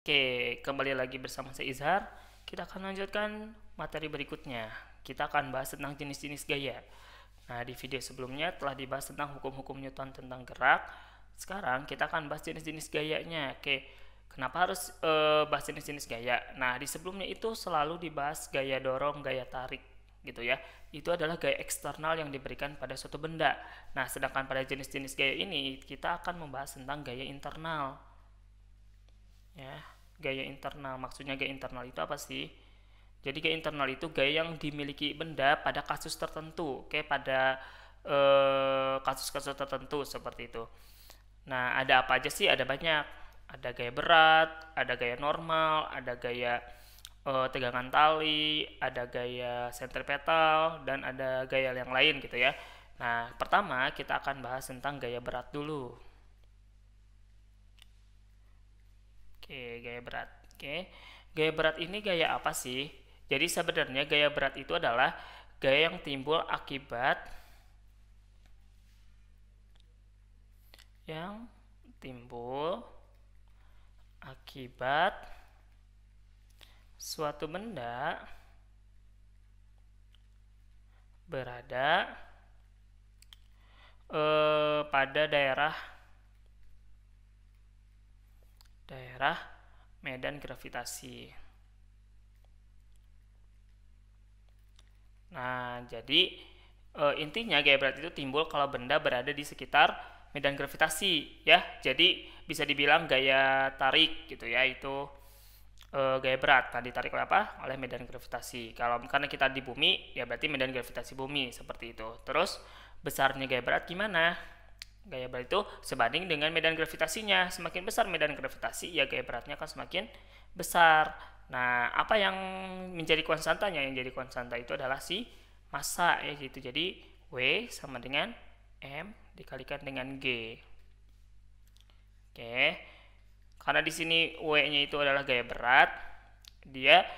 Oke, kembali lagi bersama saya Izhar. Kita akan lanjutkan materi berikutnya. Kita akan bahas tentang jenis-jenis gaya. Nah, di video sebelumnya telah dibahas tentang hukum-hukum Newton tentang gerak. Sekarang kita akan bahas jenis-jenis gayanya. Oke, kenapa harus bahas jenis-jenis gaya? Nah, di sebelumnya itu selalu dibahas gaya dorong, gaya tarik gitu ya. Itu adalah gaya eksternal yang diberikan pada suatu benda. Nah, sedangkan pada jenis-jenis gaya ini kita akan membahas tentang gaya internal. Ya, gaya internal, maksudnya gaya internal itu apa sih? Jadi gaya internal itu gaya yang dimiliki benda pada kasus tertentu, kayak pada kasus-kasus tertentu seperti itu. Nah, ada apa aja sih? Ada banyak. Ada gaya berat, ada gaya normal, ada gaya tegangan tali, ada gaya sentripetal, dan ada gaya yang lain gitu ya. Nah, pertama kita akan bahas tentang gaya berat dulu. Oke, gaya berat. Oke. Gaya berat ini gaya apa sih? Jadi sebenarnya gaya berat itu adalah gaya yang timbul akibat yang timbul akibat suatu benda berada pada daerah medan gravitasi. Nah, jadi intinya gaya berat itu timbul kalau benda berada di sekitar medan gravitasi ya. Jadi bisa dibilang gaya tarik gitu ya, itu gaya berat. Tadi tarik oleh apa? Oleh medan gravitasi. Kalau karena kita di bumi, ya berarti medan gravitasi bumi seperti itu. Terus besarnya gaya berat gimana? Gaya berat itu sebanding dengan medan gravitasinya. Semakin besar medan gravitasi, ya gaya beratnya akan semakin besar. Nah, apa yang menjadi konstantanya? Yang jadi konstanta itu adalah si massa ya gitu. Jadi W sama dengan M dikalikan dengan G. Oke. Karena di sini W-nya itu adalah gaya berat, dia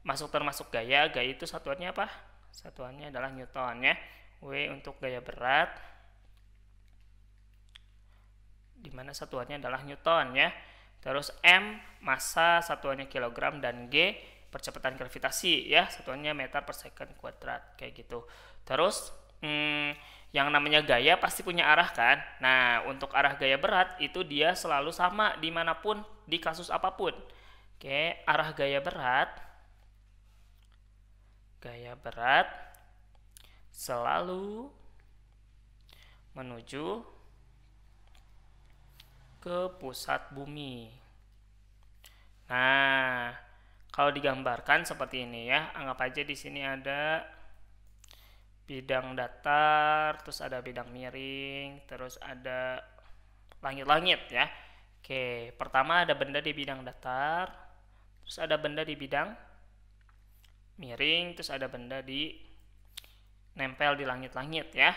termasuk gaya. Gaya itu satuannya apa? Satuannya adalah Newton ya. W untuk gaya berat, dimana satuannya adalah Newton ya. Terus M massa, satuannya kilogram, dan G percepatan gravitasi ya, satuannya meter per second kuadrat kayak gitu. Terus yang namanya gaya pasti punya arah kan. Nah, untuk arah gaya berat itu dia selalu sama dimanapun, di kasus apapun. Oke, arah gaya berat selalu menuju ke pusat bumi. Nah, kalau digambarkan seperti ini ya, anggap aja di sini ada bidang datar, terus ada bidang miring, terus ada langit-langit ya. Oke, pertama ada benda di bidang datar, terus ada benda di bidang miring, terus ada benda di nempel di langit-langit ya.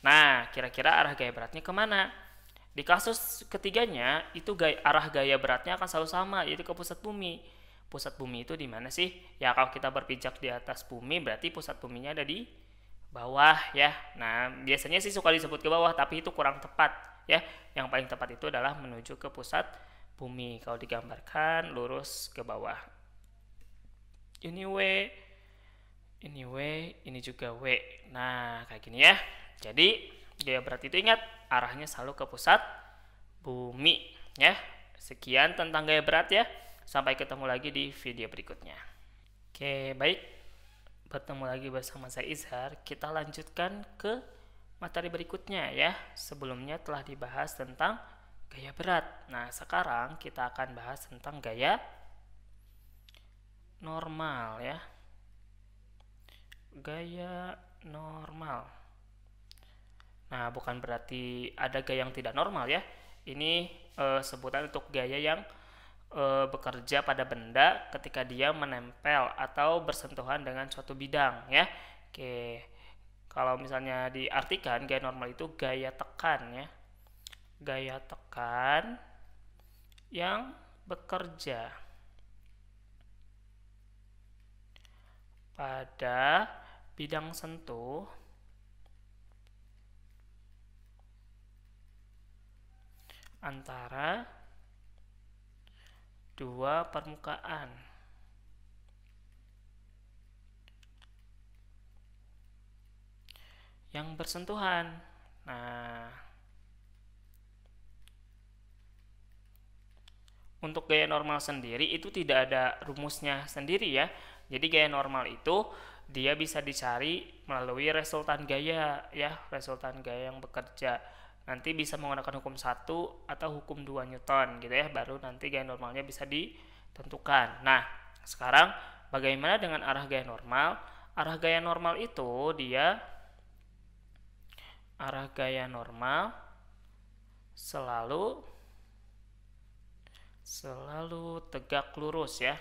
Nah, kira-kira arah gaya beratnya kemana? Di kasus ketiganya itu arah gaya beratnya akan selalu sama, yaitu ke pusat bumi. Pusat bumi itu di mana sih? Ya kalau kita berpijak di atas bumi berarti pusat buminya ada di bawah ya. Nah, biasanya sih suka disebut ke bawah, tapi itu kurang tepat ya. Yang paling tepat itu adalah menuju ke pusat bumi. Kalau digambarkan lurus ke bawah. Ini W, ini W, ini juga W. Nah, kayak gini ya. Jadi, gaya berat itu ingat, arahnya selalu ke pusat bumi ya. Sekian tentang gaya berat ya. Sampai ketemu lagi di video berikutnya. Oke, baik. Bertemu lagi bersama saya Izhar. Kita lanjutkan ke materi berikutnya ya. Sebelumnya telah dibahas tentang gaya berat. Nah, sekarang kita akan bahas tentang gaya normal ya. Gaya normal. Nah, bukan berarti ada gaya yang tidak normal ya. Ini sebutan untuk gaya yang bekerja pada benda ketika dia menempel atau bersentuhan dengan suatu bidang ya. Oke. Kalau misalnya diartikan gaya normal itu gaya tekan ya. Gaya tekan yang bekerja pada bidang sentuh antara dua permukaan. Yang bersentuhan. Nah, untuk gaya normal sendiri itu tidak ada rumusnya sendiri ya. Jadi gaya normal itu dia bisa dicari melalui resultan gaya ya, resultan gaya yang bekerja. Nanti bisa menggunakan hukum 1 atau hukum 2 Newton gitu ya, baru nanti gaya normalnya bisa ditentukan. Nah, sekarang bagaimana dengan arah gaya normal? Arah gaya normal itu arah gaya normal selalu tegak lurus ya,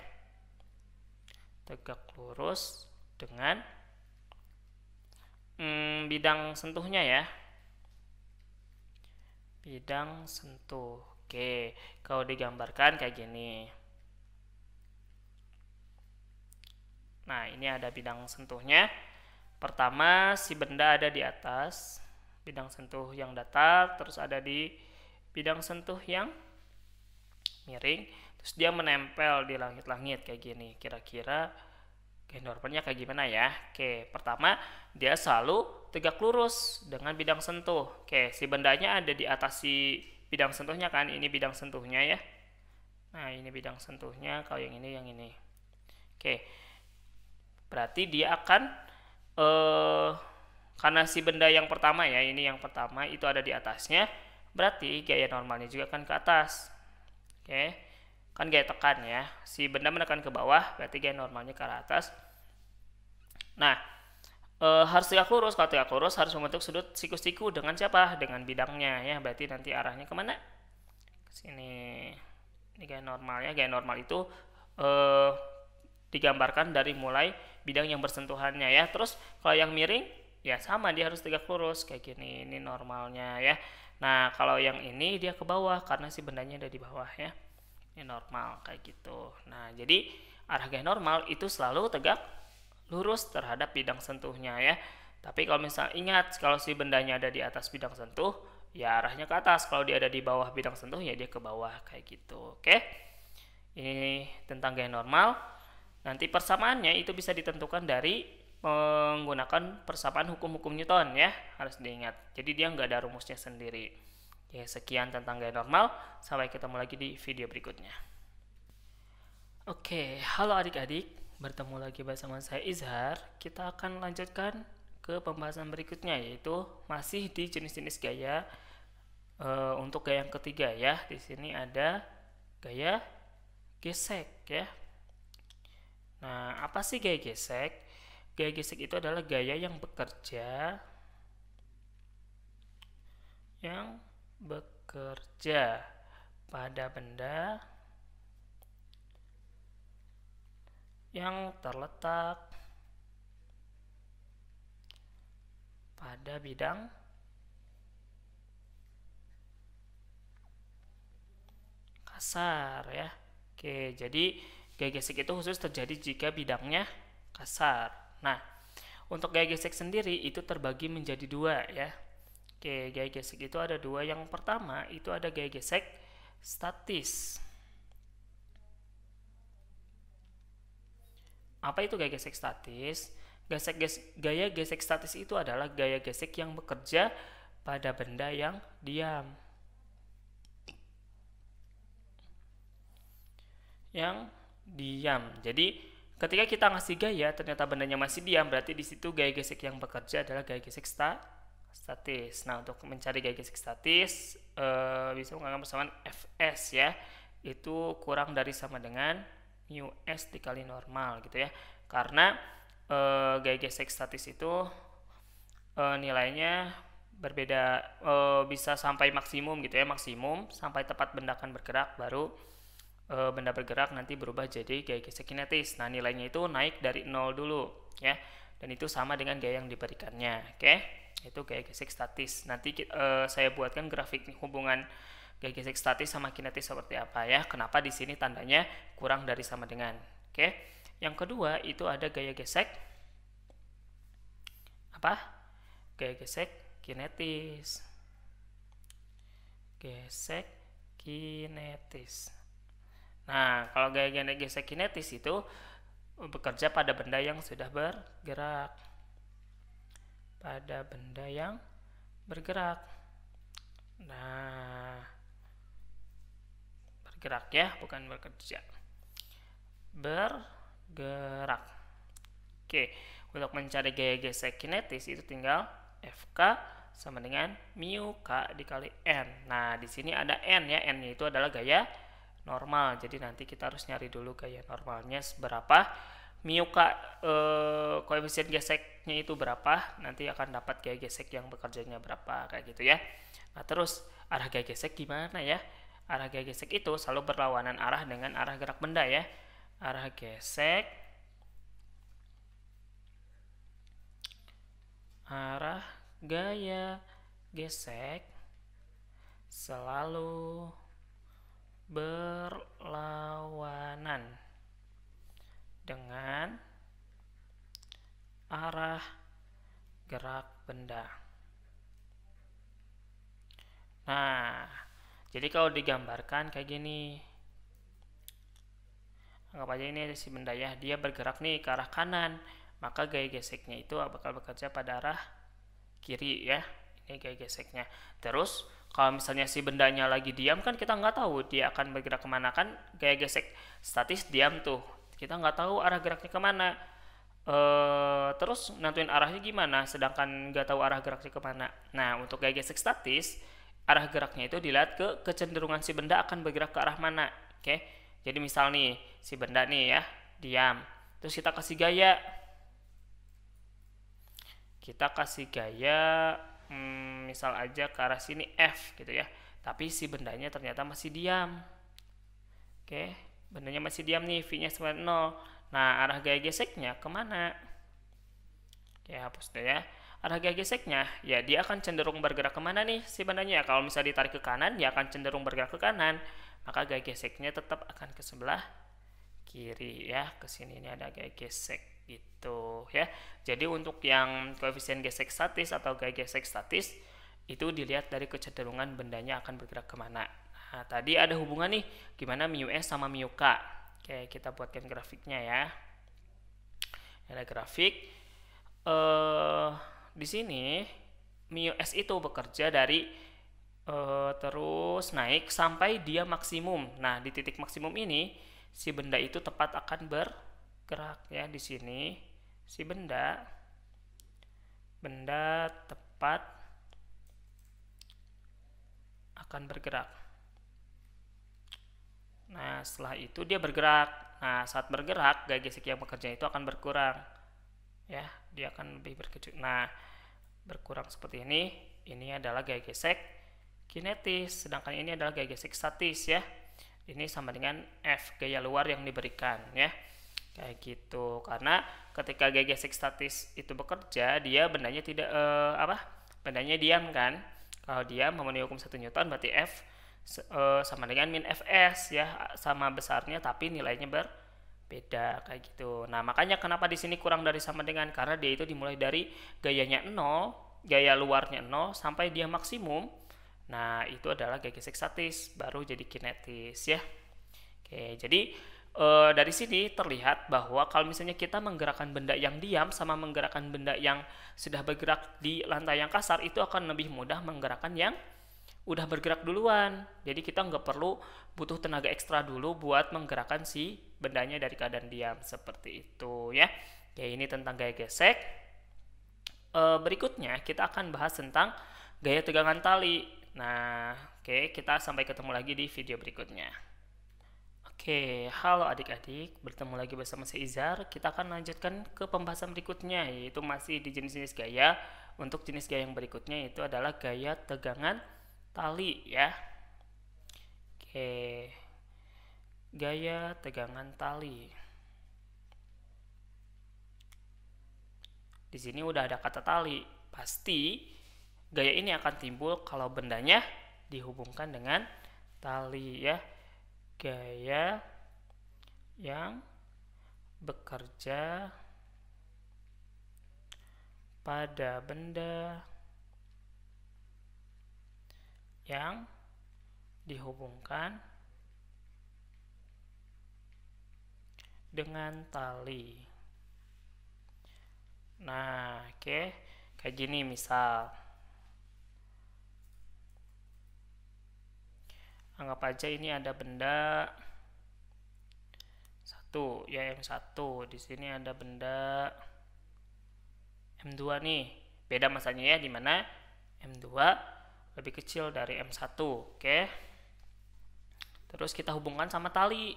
tegak lurus dengan bidang sentuhnya ya, bidang sentuh. Oke, kalau digambarkan kayak gini. Nah, ini ada bidang sentuhnya. Pertama, si benda ada di atas bidang sentuh yang datar, terus ada di bidang sentuh yang miring, terus dia menempel di langit-langit kayak gini. Kira-kira gaya normalnya kayak gimana ya? Oke, pertama dia selalu tegak lurus dengan bidang sentuh. Oke, si bendanya ada di atas si bidang sentuhnya kan, ini bidang sentuhnya ya. Nah, ini bidang sentuhnya, kalau yang ini. Oke, berarti dia akan karena si benda yang pertama ya, ini yang pertama itu ada di atasnya, berarti gaya normalnya juga akan ke atas. Oke, kan gaya tekan ya, si benda menekan ke bawah, berarti gaya normalnya ke arah atas. Nah, harus tegak lurus. Kalau tegak lurus harus membentuk sudut siku-siku dengan siapa? Dengan bidangnya ya, berarti nanti arahnya kemana? Ke sini. Ini gaya normalnya. Gaya normal itu digambarkan dari mulai bidang yang bersentuhannya ya. Terus kalau yang miring ya sama, dia harus tegak lurus kayak gini. Ini normalnya ya. Nah, kalau yang ini dia ke bawah karena si bendanya ada di bawah ya. Ini normal kayak gitu. Nah, jadi arah gaya normal itu selalu tegak lurus terhadap bidang sentuhnya ya. Tapi kalau misalnya ingat, kalau si bendanya ada di atas bidang sentuh, ya arahnya ke atas. Kalau dia ada di bawah bidang sentuh, ya dia ke bawah kayak gitu. Oke. Ini tentang gaya normal. Nanti persamaannya itu bisa ditentukan dari menggunakan persamaan hukum-hukum Newton ya, harus diingat. Jadi dia nggak ada rumusnya sendiri. Ya, sekian tentang gaya normal. Sampai ketemu lagi di video berikutnya. Oke, halo adik-adik. Bertemu lagi bersama saya Izhar. Kita akan lanjutkan ke pembahasan berikutnya, yaitu masih di jenis-jenis gaya. Untuk gaya yang ketiga ya, di sini ada gaya gesek ya. Nah, apa sih gaya gesek? Gaya gesek itu adalah gaya yang bekerja pada benda yang terletak pada bidang kasar ya. Oke, jadi gaya gesek itu khusus terjadi jika bidangnya kasar. Nah, untuk gaya gesek sendiri itu terbagi menjadi dua ya. Oke, gaya gesek itu ada dua. Yang pertama itu ada gaya gesek statis. Apa itu gaya gesek statis? Gaya gesek statis itu adalah gaya gesek yang bekerja pada benda yang diam. Jadi ketika kita ngasih gaya ternyata bendanya masih diam, berarti di situ gaya gesek yang bekerja adalah gaya gesek statis. Nah, untuk mencari gaya gesek statis bisa menggunakan persamaan Fs ya. Itu kurang dari sama dengan mu s dikali normal gitu ya. Karena gaya gesek statis itu nilainya berbeda, bisa sampai maksimum gitu ya, maksimum sampai tempat benda akan bergerak, baru benda bergerak nanti berubah jadi gaya gesek kinetis. Nah, nilainya itu naik dari 0 dulu ya, dan itu sama dengan gaya yang diberikannya. Oke, itu gaya gesek statis. Nanti saya buatkan grafik hubungan gaya gesek statis sama kinetis seperti apa ya, kenapa di sini tandanya kurang dari sama dengan. Oke, yang kedua itu ada gaya gesek apa? Gaya gesek kinetis. Gesek kinetis. Nah, kalau gaya gesek kinetis itu bekerja pada benda yang sudah bergerak. Pada benda yang bergerak. Nah, bergerak ya, bukan bekerja. Bergerak. Oke, untuk mencari gaya gesek kinetis itu tinggal Fk sama dengan mu K dikali N. Nah, di sini ada N ya, N itu adalah gaya normal. Jadi nanti kita harus nyari dulu gaya normalnya seberapa. Mu K koefisien geseknya itu berapa, nanti akan dapat gaya gesek yang bekerjanya berapa, kayak gitu ya. Nah, terus arah gaya gesek gimana ya? Arah gaya gesek itu selalu berlawanan arah dengan arah gerak benda ya. Arah gaya gesek selalu berlawanan dengan arah gerak benda. Nah, jadi kalau digambarkan kayak gini, anggap aja ini ada si benda ya, dia bergerak nih ke arah kanan, maka gaya geseknya itu bakal bekerja pada arah kiri ya. Ini gaya geseknya. Terus kalau misalnya si bendanya lagi diam, kan kita nggak tahu dia akan bergerak kemana, kan gaya gesek statis diam tuh, kita nggak tahu arah geraknya kemana. Terus nentuin arahnya gimana, sedangkan nggak tahu arah geraknya kemana. Nah, untuk gaya gesek statis, arah geraknya itu dilihat ke kecenderungan si benda akan bergerak ke arah mana. Oke, jadi misal nih si benda nih ya diam, terus kita kasih gaya misal aja ke arah sini F gitu ya, tapi si bendanya ternyata masih diam. Oke, bendanya masih diam nih, V nya sama 0. Nah, arah gaya geseknya kemana? Oke, hapus deh ya. Arah gaya geseknya, ya dia akan cenderung bergerak kemana nih si bendanya? Kalau misalnya ditarik ke kanan, dia akan cenderung bergerak ke kanan. Maka gaya geseknya tetap akan ke sebelah kiri ya. Ke sini ini ada gaya gesek gitu ya. Jadi untuk yang koefisien gesek statis atau gaya gesek statis itu dilihat dari kecenderungan bendanya akan bergerak kemana. Nah, tadi ada hubungan nih, gimana mu S sama mu K. Oke, kita buatkan grafiknya ya. Ada grafik. Di sini mu S itu bekerja dari terus naik sampai dia maksimum. Nah, di titik maksimum ini si benda itu tepat akan bergerak ya. Di sini si benda tepat akan bergerak. Nah, setelah itu dia bergerak. Nah, saat bergerak, gaya gesek yang bekerja itu akan berkurang. Ya, dia akan lebih berkecil. Nah, berkurang seperti ini. Ini adalah gaya gesek kinetis, sedangkan ini adalah gaya gesek statis ya. Ini sama dengan F, gaya luar yang diberikan ya. Kayak gitu. Karena ketika gaya gesek statis itu bekerja, dia bendanya tidak bendanya diam kan. Kalau diam memenuhi hukum 1 Newton, berarti F sama dengan min Fs ya, sama besarnya tapi nilainya berbeda kayak gitu. Nah, makanya kenapa di sini kurang dari sama dengan, karena dia itu dimulai dari gayanya 0, gaya luarnya 0 sampai dia maksimum. Nah, itu adalah gaya gesek statis, baru jadi kinetis ya. Oke, jadi dari sini terlihat bahwa kalau misalnya kita menggerakkan benda yang diam sama menggerakkan benda yang sudah bergerak di lantai yang kasar, itu akan lebih mudah menggerakkan yang udah bergerak duluan. Jadi kita nggak perlu butuh tenaga ekstra dulu buat menggerakkan si bendanya dari keadaan diam, seperti itu ya. Oke, ini tentang gaya gesek. Berikutnya kita akan bahas tentang gaya tegangan tali. Nah, oke, kita sampai ketemu lagi di video berikutnya. Oke, halo adik-adik, bertemu lagi bersama saya Izar. Kita akan lanjutkan ke pembahasan berikutnya, yaitu masih di jenis-jenis gaya. Untuk jenis gaya yang berikutnya itu adalah gaya tegangan tali ya. Oke, gaya tegangan tali. Di sini udah ada kata tali, pasti gaya ini akan timbul kalau bendanya dihubungkan dengan tali ya. Gaya yang bekerja pada benda yang dihubungkan dengan tali. Nah, oke. Kayak gini misal. Anggap aja ini ada benda 1, ya M1. Di sini ada benda M2 nih. Beda masanya ya, dimana M2 lebih kecil dari M1. Oke. Terus kita hubungkan sama tali.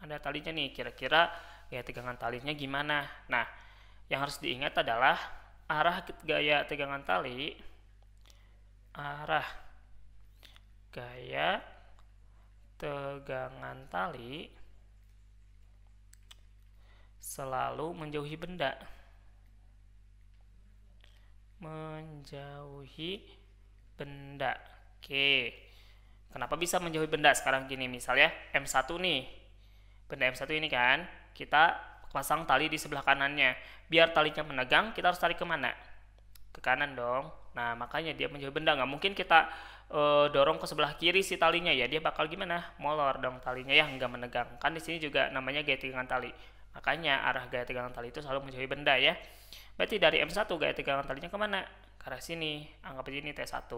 Ada talinya nih, kira-kira gaya tegangan talinya gimana? Nah, yang harus diingat adalah arah gaya tegangan tali, selalu menjauhi benda. Oke. Kenapa bisa menjauhi benda? Sekarang gini, misalnya M1 nih. Benda M1 ini kan, kita pasang tali di sebelah kanannya. Biar talinya menegang, kita harus tarik kemana? Ke kanan dong. Nah, makanya dia menjauhi benda. Nggak mungkin kita dorong ke sebelah kiri si talinya, ya dia bakal gimana? Molor dong talinya, ya nggak menegang. Kan di sini juga namanya gaya tegangan tali. Makanya arah gaya tegangan tali itu selalu menjauhi benda ya. Berarti dari M1 gaya tegangan talinya kemana? Ke arah sini. Anggap aja ini T1.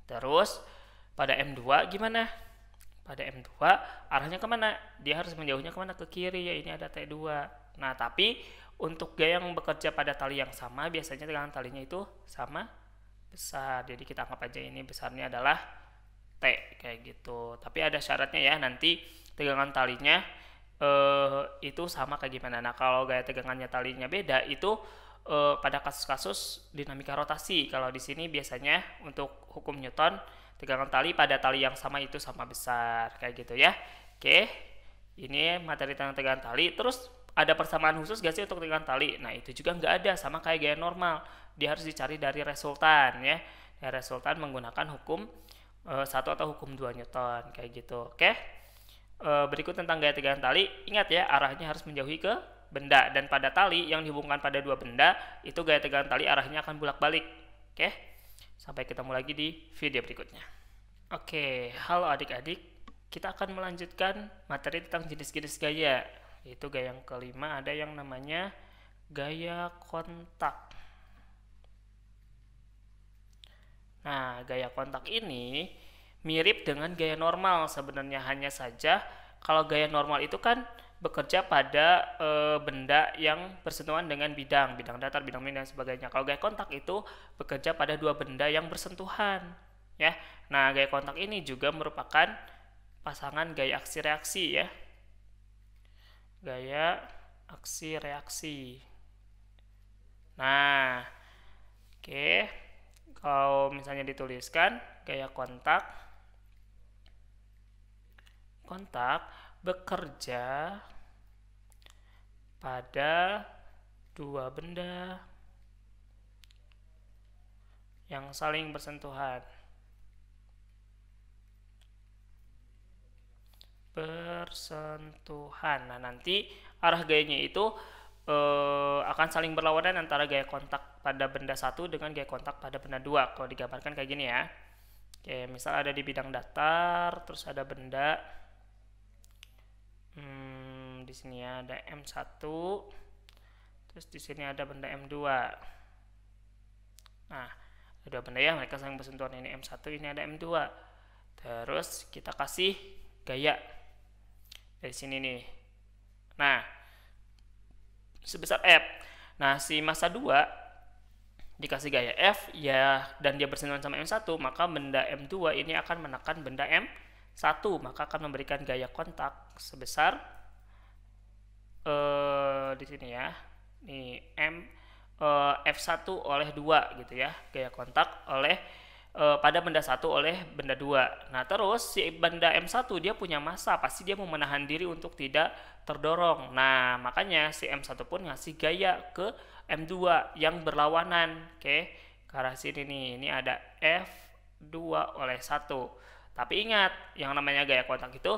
Terus pada M2 gimana? Pada M2 arahnya kemana? Dia harus menjauhnya kemana? Ke kiri ya, ini ada T2. Nah, tapi untuk gaya yang bekerja pada tali yang sama, biasanya tegangan talinya itu sama besar. Jadi kita anggap aja ini besarnya adalah T, kayak gitu. Tapi ada syaratnya ya, nanti tegangan talinya itu sama kayak gimana. Nah, kalau gaya tegangannya talinya beda, itu pada kasus-kasus dinamika rotasi. Kalau di sini biasanya untuk hukum Newton, tegangan tali pada tali yang sama itu sama besar, kayak gitu ya. Oke, ini materi tentang tegangan tali. Terus ada persamaan khusus gak sih untuk tegangan tali? Nah, itu juga nggak ada, sama kayak gaya normal. Dia harus dicari dari resultan ya. Ya, resultan menggunakan hukum 1 atau hukum 2 Newton, kayak gitu. Oke. Berikut tentang gaya tegangan tali. Ingat ya, arahnya harus menjauhi ke benda, dan pada tali yang dihubungkan pada dua benda itu gaya tegangan tali arahnya akan bolak-balik. Oke, sampai ketemu lagi di video berikutnya. Oke, halo adik-adik, kita akan melanjutkan materi tentang jenis-jenis gaya, yaitu gaya yang kelima, ada yang namanya gaya kontak. Nah, gaya kontak ini mirip dengan gaya normal sebenarnya, hanya saja kalau gaya normal itu kan bekerja pada benda yang bersentuhan dengan bidang datar, bidang miring dan sebagainya. Kalau gaya kontak itu bekerja pada dua benda yang bersentuhan, ya. Nah, gaya kontak ini juga merupakan pasangan gaya aksi reaksi ya. Gaya aksi reaksi. Nah, oke. Kalau misalnya dituliskan gaya kontak bekerja pada dua benda yang saling bersentuhan. Nah, nanti arah gayanya itu akan saling berlawanan antara gaya kontak pada benda satu dengan gaya kontak pada benda dua. Kalau digambarkan kayak gini ya. Oke, misal ada di bidang datar, terus ada benda di sini ya ada M1, terus di sini ada benda M2. Nah, ada dua benda ya, mereka saling bersentuhan, ini M1, ini ada M2. Terus kita kasih gaya dari sini nih. Nah, sebesar F. Nah, si massa 2 dikasih gaya F ya, dan dia bersentuhan sama M1, maka benda M2 ini akan menekan benda M1, maka akan memberikan gaya kontak sebesar di sini ya. Nih F1 oleh 2 gitu ya. Gaya kontak oleh pada benda 1 oleh benda 2. Nah, terus si benda M1 dia punya massa, pasti dia mau menahan diri untuk tidak terdorong. Nah, makanya si M1 pun ngasih gaya ke M2 yang berlawanan. Oke, ke arah sini nih. Ini ada F2 oleh 1. Tapi ingat, yang namanya gaya kontak itu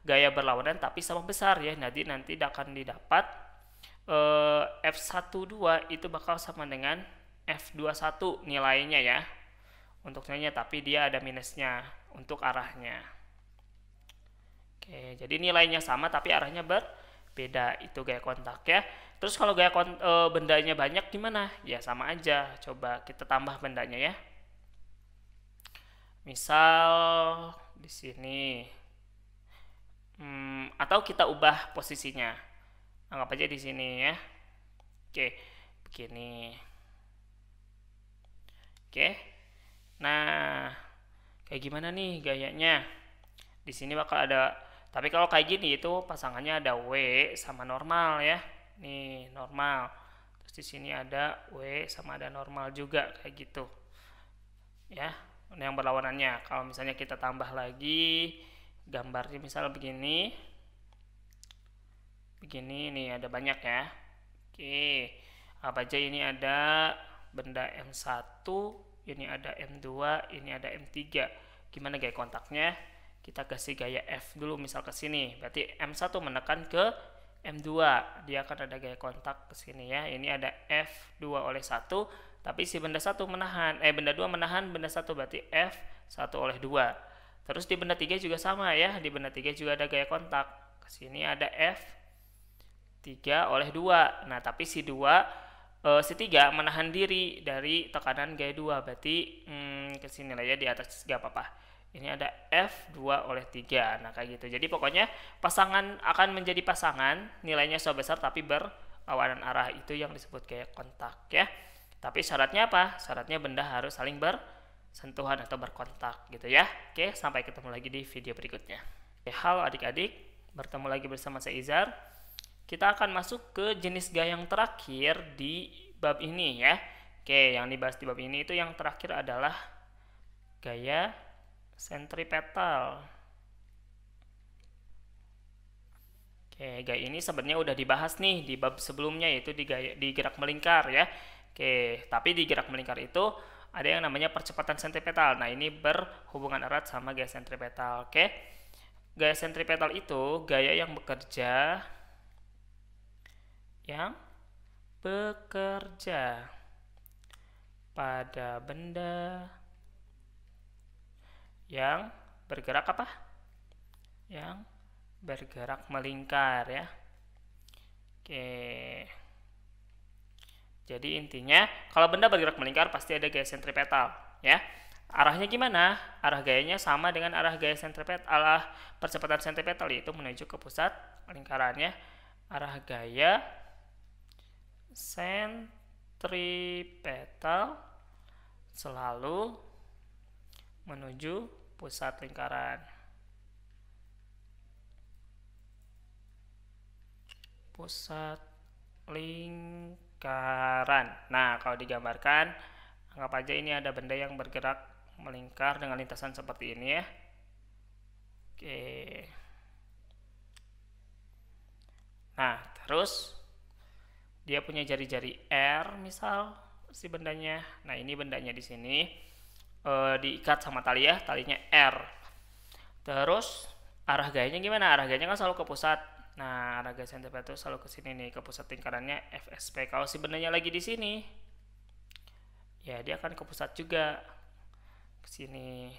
gaya berlawanan tapi sama besar ya. Nanti akan didapat F12 itu bakal sama dengan F21 nilainya ya. Untuk nilainya, tapi dia ada minusnya untuk arahnya. Oke, jadi nilainya sama tapi arahnya berbeda. Itu gaya kontak ya. Terus kalau bendanya banyak gimana? Ya sama aja. Coba kita tambah bendanya ya. Misal di sini. Atau kita ubah posisinya. Anggap aja di sini ya. Oke, begini. Oke. Nah, kayak gimana nih gayanya? Di sini bakal ada, tapi kalau kayak gini itu pasangannya ada W sama normal ya. Nih, normal. Terus di sini ada W sama ada normal juga kayak gitu. Ya, yang berlawanannya. Kalau misalnya kita tambah lagi gambarnya misal begini. Begini nih ada banyak ya. Oke. Apa aja ini ada benda M1, ini ada M2, ini ada M3. Gimana gaya kontaknya? Kita kasih gaya F dulu misal ke sini. Berarti M1 menekan ke M2. Dia akan ada gaya kontak ke sini ya. Ini ada F2 oleh 1, tapi si benda 1 menahan, benda 2 menahan benda 1, berarti F1 oleh 2. Terus di benda 3 juga sama ya. Di benda 3 juga ada gaya kontak. Ke sini ada F3 oleh 2. Nah, tapi si 3 menahan diri dari tekanan gaya 2. Berarti ke sini lah ya, di atas gak apa-apa. Ini ada F2 oleh 3. Nah, kayak gitu. Jadi pokoknya pasangan akan menjadi pasangan, nilainya sama besar tapi berlawanan arah. Itu yang disebut gaya kontak ya. Tapi syaratnya apa? Syaratnya benda harus saling bersentuhan atau berkontak gitu ya. Oke, sampai ketemu lagi di video berikutnya. Oke, halo adik-adik, bertemu lagi bersama saya Izar. Kita akan masuk ke jenis gaya yang terakhir di bab ini ya. Oke, yang dibahas di bab ini itu yang terakhir adalah gaya sentripetal. Oke, gaya ini sebenarnya udah dibahas nih di bab sebelumnya, yaitu di gerak melingkar ya. Oke, tapi di gerak melingkar itu ada yang namanya percepatan sentripetal. Nah, ini berhubungan erat sama gaya sentripetal. Oke, gaya sentripetal itu gaya yang bekerja pada benda yang bergerak apa? Yang bergerak melingkar ya. Oke. Jadi intinya kalau benda bergerak melingkar pasti ada gaya sentripetal ya. Arahnya gimana? Arah gayanya sama dengan arah gaya sentripetal, arah percepatan sentripetal, yaitu menuju ke pusat lingkarannya. Arah gaya sentripetal selalu menuju pusat lingkaran. Pusat lingkaran. Nah, kalau digambarkan, anggap aja ini ada benda yang bergerak melingkar dengan lintasan seperti ini ya. Oke. Nah, terus dia punya jari-jari R misal si bendanya. Nah, ini bendanya di sini. Diikat sama tali ya, talinya R. Terus arah gayanya gimana? Arah gayanya kan selalu ke pusat. Nah, arah gaya sentripetal itu selalu ke sini nih, ke pusat lingkarannya FSP. Kalau si bendanya lagi di sini, ya dia akan ke pusat juga, ke sini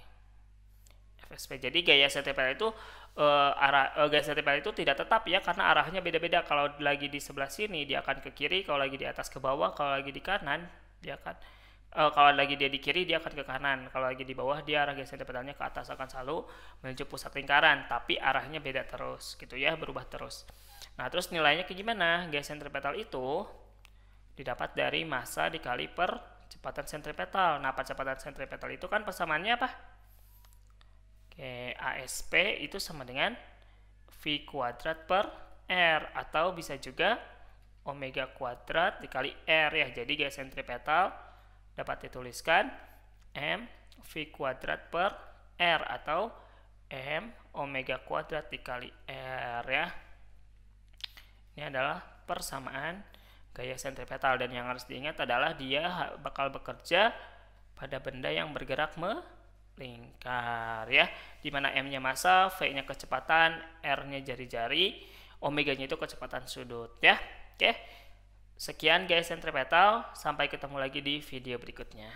FSP. Jadi gaya sentripetal itu gaya sentripetal itu tidak tetap ya, karena arahnya beda-beda. Kalau lagi di sebelah sini dia akan ke kiri, kalau lagi di atas ke bawah, kalau lagi di kanan dia akan kalau lagi dia di kiri dia akan ke kanan, kalau lagi di bawah dia arah gaya sentripetalnya ke atas, akan selalu menuju pusat lingkaran, tapi arahnya beda terus gitu ya, berubah terus. Nah, terus nilainya kayak gimana? Gaya sentripetal itu didapat dari massa dikali percepatan sentripetal. Nah, percepatan sentripetal itu kan persamaannya apa? Oke, ASP itu sama dengan V kuadrat per R, atau bisa juga omega kuadrat dikali R ya. Jadi gaya sentripetal dapat dituliskan M V kuadrat per R atau M omega kuadrat dikali R ya. Ini adalah persamaan gaya sentripetal, dan yang harus diingat adalah dia bakal bekerja pada benda yang bergerak melingkar ya, dimana M-nya massa, V-nya kecepatan, R-nya jari-jari, omega-nya itu kecepatan sudut ya. Oke. Sekian gaya sentripetal, sampai ketemu lagi di video berikutnya.